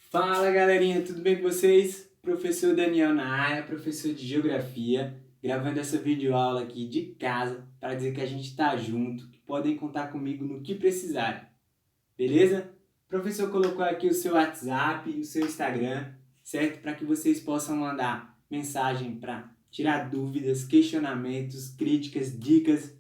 Fala galerinha, tudo bem com vocês? Professor Daniel na área, professor de Geografia, gravando essa videoaula aqui de casa para dizer que a gente está junto, que podem contar comigo no que precisarem, beleza? O professor colocou aqui o seu WhatsApp e o seu Instagram, certo? Para que vocês possam mandar mensagem para tirar dúvidas, questionamentos, críticas, dicas,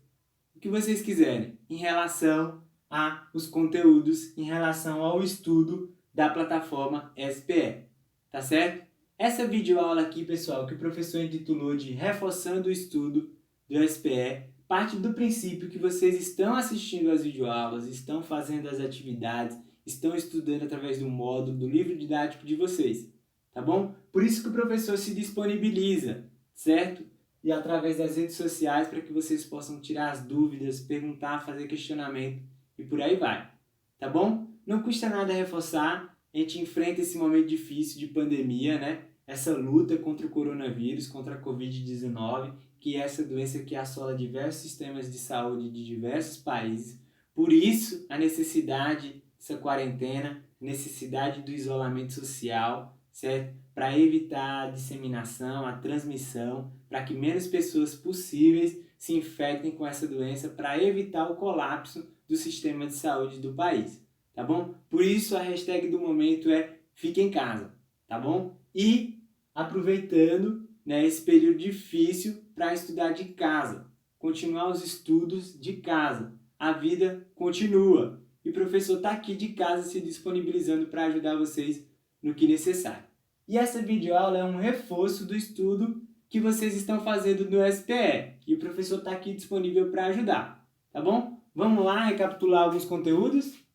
o que vocês quiserem em relação aos conteúdos, em relação ao estudo da plataforma SPE, tá certo? Essa videoaula aqui, pessoal, que o professor intitulou de Reforçando o Estudo do SPE, parte do princípio que vocês estão assistindo às videoaulas, estão fazendo as atividades, estão estudando através do módulo, do livro didático de vocês, tá bom? Por isso que o professor se disponibiliza, certo? E através das redes sociais para que vocês possam tirar as dúvidas, perguntar, fazer questionamento e por aí vai, tá bom? Não custa nada reforçar, a gente enfrenta esse momento difícil de pandemia, né? Essa luta contra o coronavírus, contra a Covid-19, que é essa doença que assola diversos sistemas de saúde de diversos países. Por isso, a necessidade dessa quarentena, necessidade do isolamento social, certo? Para evitar a disseminação, a transmissão, para que menos pessoas possíveis se infectem com essa doença, para evitar o colapso do sistema de saúde do país, tá bom? Por isso a hashtag do momento é Fique em Casa, tá bom? E aproveitando, né, esse período difícil para estudar de casa, continuar os estudos de casa, a vida continua. E o professor está aqui de casa se disponibilizando para ajudar vocês no que necessário. E essa videoaula é um reforço do estudo que vocês estão fazendo no SPE. E o professor está aqui disponível para ajudar, tá bom? Vamos lá recapitular alguns conteúdos?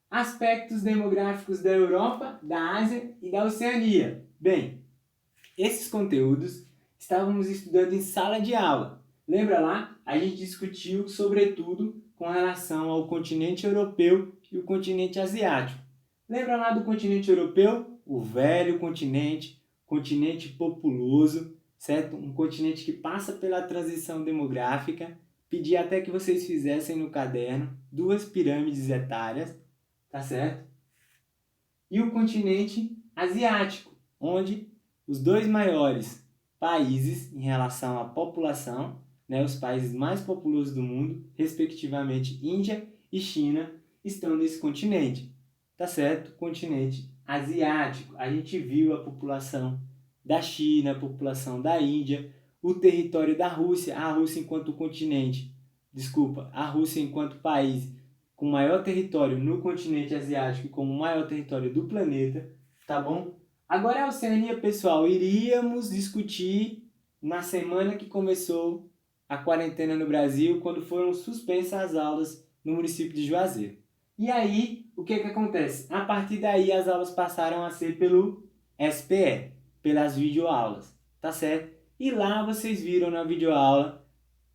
Aspectos demográficos da Europa, da Ásia e da Oceania. Bem, esses conteúdos estávamos estudando em sala de aula. Lembra lá? A gente discutiu sobretudo com relação ao continente europeu e o continente asiático. Lembra lá do continente europeu? O velho continente, continente populoso, certo? Um continente que passa pela transição demográfica. Pedi até que vocês fizessem no caderno 2 pirâmides etárias, tá certo? E o continente asiático, onde os 2 maiores países em relação à população, né, os países mais populosos do mundo, respectivamente Índia e China, estão nesse continente, tá certo? Continente asiático. A gente viu a população da China, a população da Índia, o território da Rússia, a Rússia enquanto continente, a Rússia enquanto país com maior território no continente asiático e como o maior território do planeta, tá bom? Agora a Oceania, pessoal, iríamos discutir na semana que começou a quarentena no Brasil, quando foram suspensas as aulas no município de Juazeiro. E aí, o que acontece? A partir daí, as aulas passaram a ser pelo SPE, pelas videoaulas, tá certo? E lá vocês viram na videoaula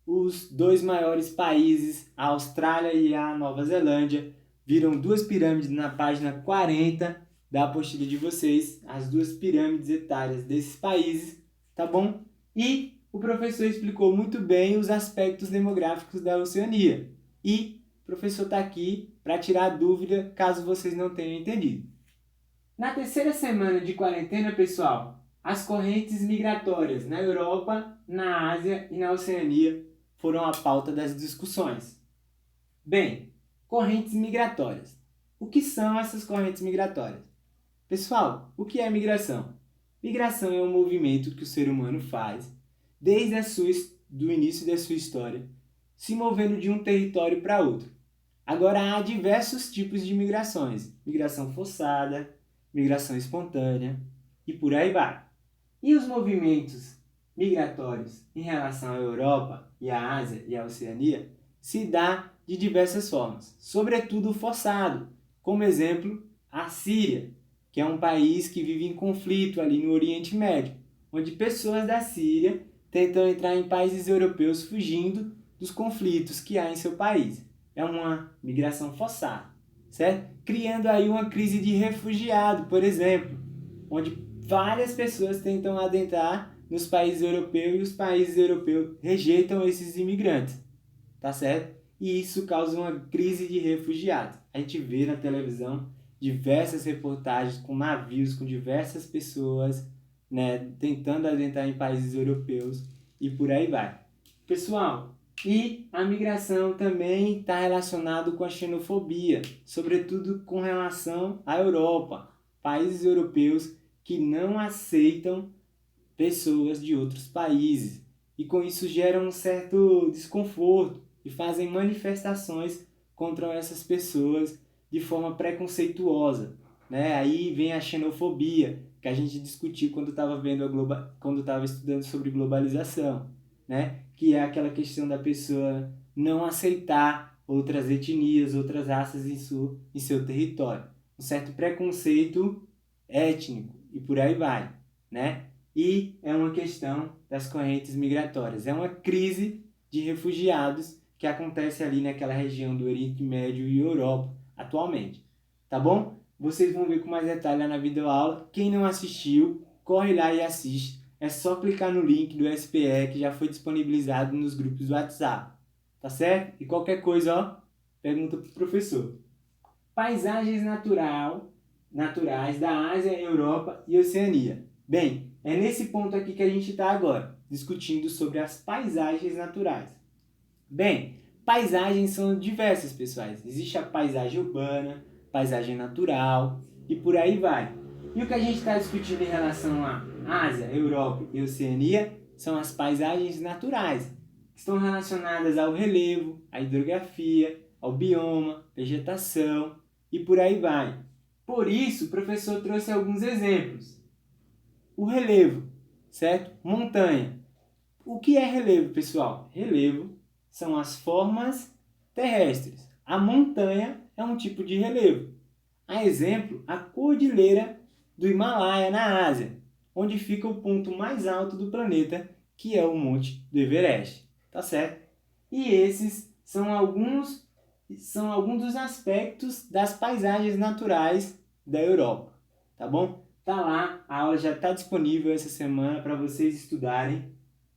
os 2 maiores países, a Austrália e a Nova Zelândia, viram 2 pirâmides na página 40 da apostila de vocês, as 2 pirâmides etárias desses países, tá bom? E o professor explicou muito bem os aspectos demográficos da Oceania. E o professor está aqui para tirar dúvida caso vocês não tenham entendido. Na terceira semana de quarentena, pessoal, as correntes migratórias na Europa, na Ásia e na Oceania foram a pauta das discussões. Bem, correntes migratórias. O que são essas correntes migratórias? Pessoal, o que é migração? Migração é um movimento que o ser humano faz desde do início da sua história, se movendo de um território para outro. Agora há diversos tipos de migrações. Migração forçada, migração espontânea e por aí vai. E os movimentos migratórios em relação à Europa e à Ásia e à Oceania se dá de diversas formas, sobretudo forçado, como exemplo a Síria, que é um país que vive em conflito ali no Oriente Médio, onde pessoas da Síria tentam entrar em países europeus fugindo dos conflitos que há em seu país. É uma migração forçada, certo? Criando aí uma crise de refugiado, por exemplo, onde várias pessoas tentam adentrar nos países europeus e os países europeus rejeitam esses imigrantes, tá certo? E isso causa uma crise de refugiados. A gente vê na televisão diversas reportagens com navios, com diversas pessoas, né, tentando adentrar em países europeus e por aí vai. Pessoal, e a migração também está relacionada com a xenofobia, sobretudo com relação à Europa, países europeus que não aceitam pessoas de outros países e com isso geram um certo desconforto e fazem manifestações contra essas pessoas de forma preconceituosa, né? Aí vem a xenofobia que a gente discutiu quando estava quando estava estudando sobre globalização, né? Que é aquela questão da pessoa não aceitar outras etnias, outras raças em seu território, um certo preconceito étnico e por aí vai, né? E é uma questão das correntes migratórias. É uma crise de refugiados que acontece ali naquela região do Oriente Médio e Europa atualmente. Tá bom? Vocês vão ver com mais detalhe lá na videoaula. Quem não assistiu, corre lá e assiste. É só clicar no link do SPE que já foi disponibilizado nos grupos do WhatsApp. Tá certo? E qualquer coisa, ó, pergunta pro professor. Paisagens naturais da Ásia, Europa e Oceania. Bem, é nesse ponto aqui que a gente está agora, discutindo sobre as paisagens naturais. Bem, paisagens são diversas, pessoais. Existe a paisagem urbana, paisagem natural e por aí vai. E o que a gente está discutindo em relação à Ásia, Europa e Oceania são as paisagens naturais, que estão relacionadas ao relevo, à hidrografia, ao bioma, vegetação e por aí vai. Por isso, o professor trouxe alguns exemplos. O relevo, certo? Montanha. O que é relevo, pessoal? Relevo são as formas terrestres. A montanha é um tipo de relevo. A exemplo, a cordilheira do Himalaia, na Ásia, onde fica o ponto mais alto do planeta, que é o Monte do Everest. Tá certo? E esses são alguns dos aspectos das paisagens naturais da Europa. Tá bom? Tá lá, a aula já está disponível essa semana para vocês estudarem.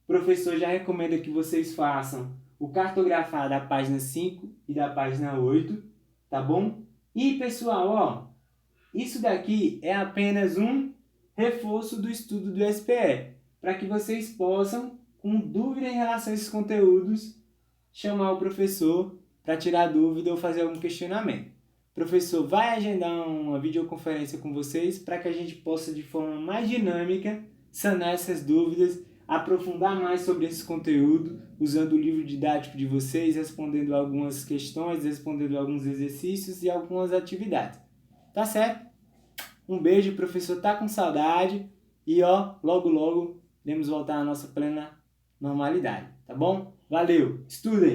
O professor já recomenda que vocês façam o cartografar da página 5 e da página 8, tá bom? E pessoal, ó, isso daqui é apenas um reforço do estudo do SPE, para que vocês possam, com dúvida em relação a esses conteúdos, chamar o professor para tirar dúvida ou fazer algum questionamento. O professor vai agendar uma videoconferência com vocês para que a gente possa, de forma mais dinâmica, sanar essas dúvidas, aprofundar mais sobre esse conteúdo, usando o livro didático de vocês, respondendo algumas questões, respondendo alguns exercícios e algumas atividades. Tá certo? Um beijo, o professor tá com saudade e ó, logo logo iremos voltar à nossa plena normalidade, tá bom? Valeu, estudem!